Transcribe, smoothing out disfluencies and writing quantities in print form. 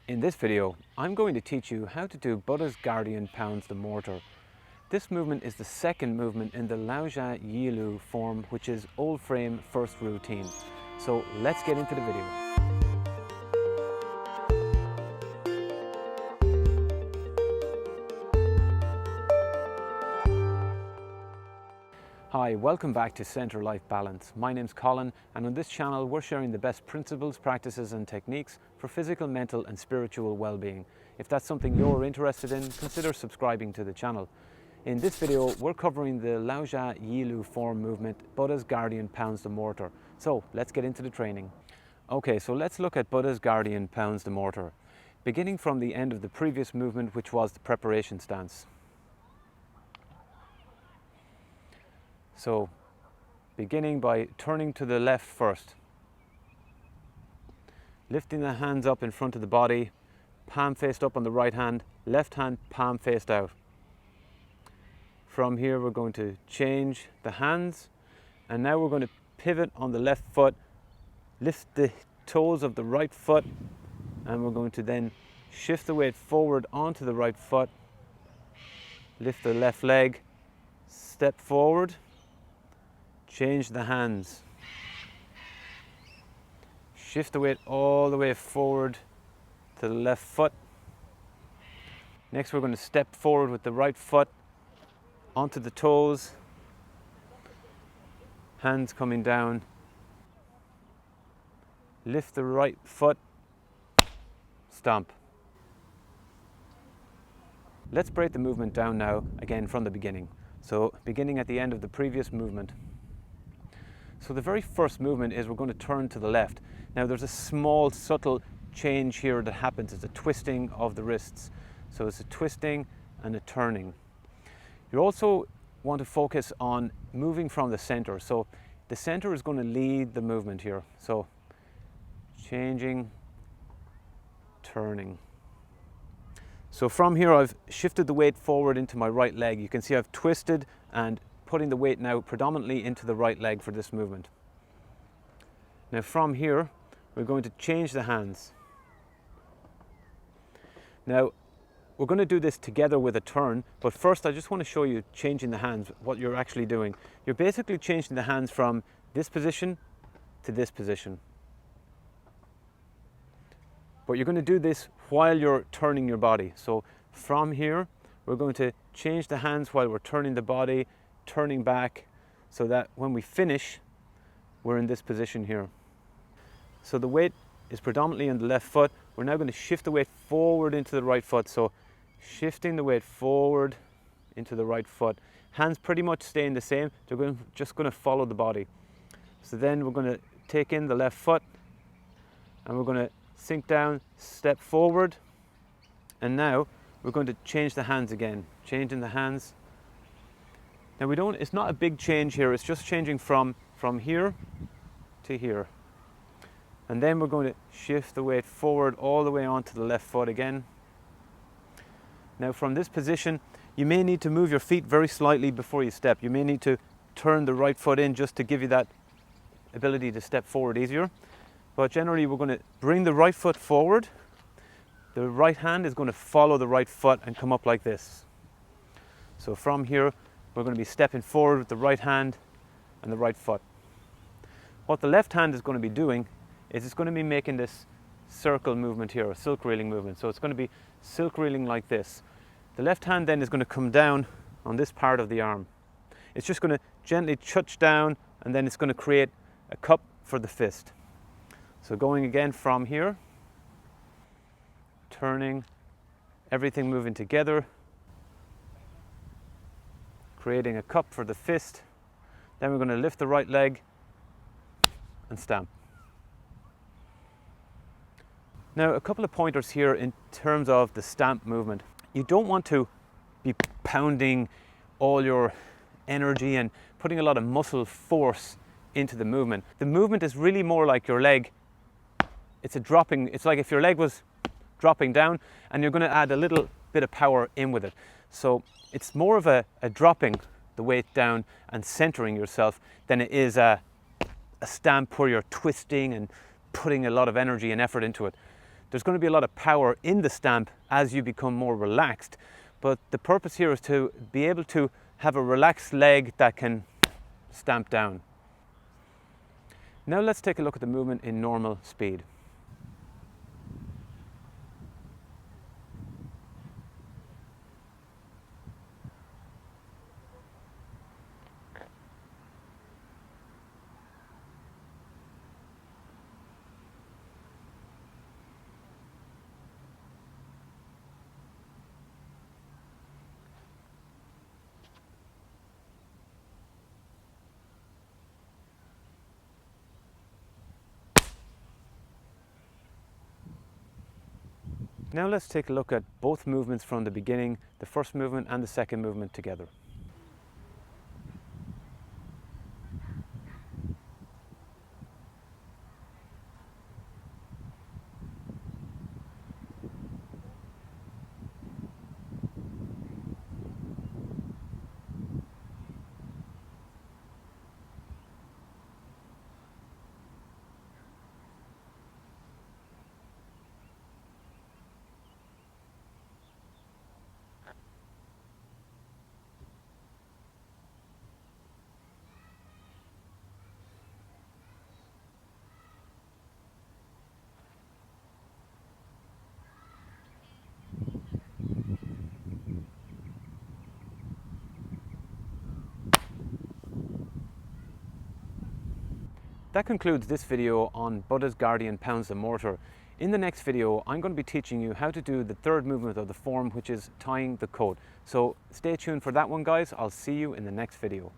In this video, I'm going to teach you how to do Buddha's Guardian Pounds the Mortar. This movement is the second movement in the Lao Jia Yi Lu form, which is old frame first routine. So let's get into the video. Hi, welcome back to Center Life Balance. My name's Colin, and on this channel we're sharing the best principles, practices and techniques for physical, mental and spiritual well-being. If that's something you're interested in, consider subscribing to the channel. In this video we're covering the Lao Jia Yi Lu form movement, Buddha's Guardian Pounds the Mortar. So let's get into the training. Okay, so let's look at Buddha's Guardian Pounds the Mortar, beginning from the end of the previous movement, which was the preparation stance. So, beginning by turning to the left first, lifting the hands up in front of the body, palm faced up on the right hand, left hand palm faced out. From here we're going to change the hands, and now we're going to pivot on the left foot, lift the toes of the right foot, and we're going to then shift the weight forward onto the right foot, lift the left leg, step forward, change the hands, shift the weight all the way forward to the left foot. Next we're going to step forward with the right foot onto the toes, hands coming down, lift the right foot, stomp. Let's break the movement down now again from the beginning. So beginning at the end of the previous movement. So the very first movement is we're going to turn to the left. Now there's a small subtle change here that happens. It's a twisting of the wrists. So it's a twisting and a turning. You also want to focus on moving from the center. So the center is going to lead the movement here. So changing, turning. So from here I've shifted the weight forward into my right leg. You can see I've twisted and putting the weight now predominantly into the right leg for this movement. Now from here we're going to change the hands. Now we're going to do this together with a turn, but first I just want to show you changing the hands, what you're actually doing. You're basically changing the hands from this position to this position. But you're going to do this while you're turning your body. So from here we're going to change the hands while we're turning the body, turning back, so that when we finish we're in this position here. So the weight is predominantly on the left foot. We're now going to shift the weight forward into the right foot. So shifting the weight forward into the right foot. Hands pretty much staying the same. They're just going to follow the body. So then we're going to take in the left foot and we're going to sink down, step forward, and now we're going to change the hands again. Changing the hands. Now it's not a big change here, it's just changing from here to here. And then we're going to shift the weight forward all the way onto the left foot again. Now from this position, you may need to move your feet very slightly before you step. You may need to turn the right foot in just to give you that ability to step forward easier. But generally we're going to bring the right foot forward. The right hand is going to follow the right foot and come up like this. So from here, we're going to be stepping forward with the right hand and the right foot. What the left hand is going to be doing is it's going to be making this circle movement here, a silk reeling movement. So it's going to be silk reeling like this. The left hand then is going to come down on this part of the arm. It's just going to gently touch down, and then it's going to create a cup for the fist. So going again from here, turning, everything moving together, creating a cup for the fist. Then we're going to lift the right leg and stamp. Now a couple of pointers here in terms of the stamp movement. You don't want to be pounding all your energy and putting a lot of muscle force into the movement. The movement is really more like your leg. It's like if your leg was dropping down and you're going to add a little bit of power in with it. So it's more of a dropping the weight down and centering yourself than it is a stamp where you're twisting and putting a lot of energy and effort into it. there's going to be a lot of power in the stamp as you become more relaxed. But the purpose here is to be able to have a relaxed leg that can stamp down. Now let's take a look at the movement in normal speed. Now let's take a look at both movements from the beginning, the first movement and the second movement together. That concludes this video on Buddha's Guardian pounds the mortar. In the next video, I'm going to be teaching you how to do the third movement of the form, which is tying the coat. So stay tuned for that one, guys. I'll see you in the next video.